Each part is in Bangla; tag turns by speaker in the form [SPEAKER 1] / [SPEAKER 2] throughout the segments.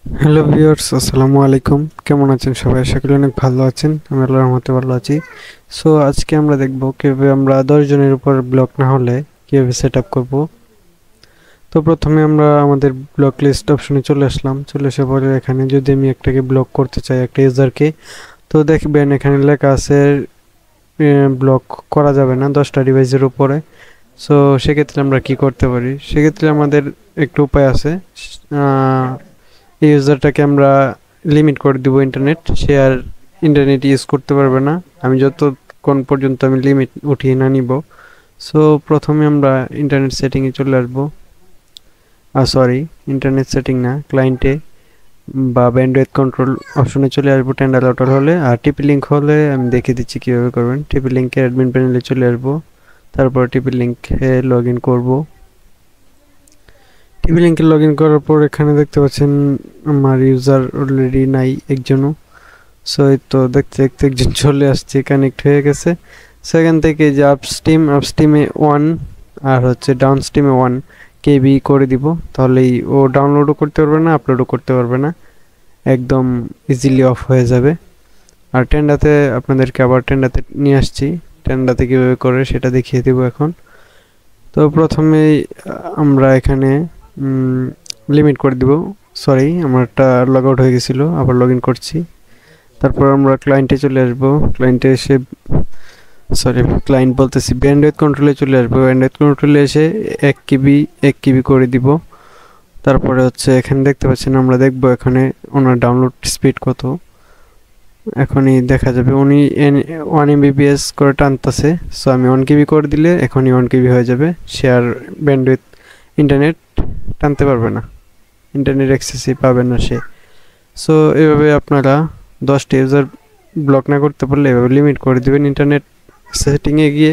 [SPEAKER 1] হ্যালো ভিউয়ার্স, আসসালামু আলাইকুম। কেমন আছেন সবাই? আশা করি অনেক ভালো আছেন। আমি আল্লাহর রহমতে ভালো আছি। সো আজকে আমরা দেখব কিভাবে আমরা 10 জনের উপর ব্লক না হলে কিভাবে সেট আপ করবো। তো প্রথমে আমরা আমাদের ব্লক লিস্ট অপশনে চলে আসলাম। চলে আসার পরে এখানে যদি আমি একটাকে ব্লক করতে চাই, একটা ইউজারকে, তো দেখবেন এখানে লেখা আছে ব্লক করা যাবে না 10টা ডিভাইসের উপরে। সো সেক্ষেত্রে আমরা কি করতে পারি? সেক্ষেত্রে আমাদের একটু উপায় আছে। এই ইউজারটাকে আমরা লিমিট করে দিব ইন্টারনেট, সে আর ইন্টারনেট ইউজ করতে পারবে না আমি যতক্ষণ পর্যন্ত আমি লিমিট উঠিয়ে না নিব। সো প্রথমে আমরা ইন্টারনেট সেটিংয়ে চলে আসবো। সরি, ইন্টারনেট সেটিং না, ক্লায়েন্টে বা ব্যান্ডউইথ কন্ট্রোল অপশনে চলে আসবো। টেন্ডার আউটার হলে আর টিপি লিঙ্ক হলে আমি দেখিয়ে দিচ্ছি কীভাবে করবেন। টিপি লিঙ্কে অ্যাডমিন প্যানেলে চলে আসবো, তারপর টিপি লিঙ্কে লগ ইন করবো। টিভি লিঙ্কে লগ ইন করার পর এখানে দেখতে পাচ্ছেন আমার ইউজার অলরেডি নাই একজনও। সো এই তো দেখতে দেখতে একজন চলে আসছে, কানেক্ট হয়ে গেছে। সেখান থেকে যে আপস্টিমে 1 আর হচ্ছে ডাউন স্ট্রিমে 1 কেবি করে দিব, তাহলেই ও ডাউনলোডও করতে পারবে না, আপলোডও করতে পারবে না, একদম ইজিলি অফ হয়ে যাবে। আর টেন্ডাতে আপনাদেরকে আবার টেন্ডাতে নিয়ে আসছি, টেন্ডাতে কীভাবে করে সেটা দেখিয়ে দেবো এখন। তো প্রথমেই আমরা এখানে লিমিট করে দিব। সরি, আমারটা লগ আউট হয়ে গেছিলো, আবার লগ ইন করছি। তারপর আমরা ক্লায়েন্টে চলে আসবো। ক্লায়েন্টে এসে, সরি ক্লায়েন্ট বলতেছি, ব্যান্ডউইথ কন্ট্রোলে চলে আসবো। ব্যান্ডউইথ কন্ট্রোলে এসে 1 কেবি করে দিব। তারপরে হচ্ছে এখানে দেখতে পাচ্ছেন, আমরা দেখবো এখানে ওনার ডাউনলোড স্পিড কত। এখনই দেখা যাবে উনি 1 MBps করে টানতেছে। সো আমি 1 কেবি করে দিলে এখনই 1 কেবি হয়ে যাবে। শেয়ার ব্যান্ডউইথ ইন্টারনেট টানতে পারবে না, ইন্টারনেট অ্যাক্সেসই পাবে না সে। সো এভাবে আপনারা 10টা ইউজার ব্লক না করতে পারলে এভাবে লিমিট করে দেবেন ইন্টারনেট সেটিংয়ে গিয়ে,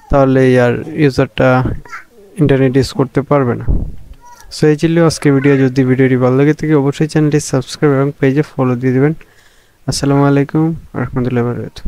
[SPEAKER 1] তাহলে আর ইউজারটা ইন্টারনেট ইউজ করতে পারবে না। সো এই ছিল আজকে ভিডিও। যদি ভিডিওটি ভালো লাগে থাকে অবশ্যই চ্যানেলটি সাবস্ক্রাইব এবং পেজে ফলো দিয়ে দেবেন। আসসালামু আলাইকুম রহমতুল্লাহ বারকাতুহু।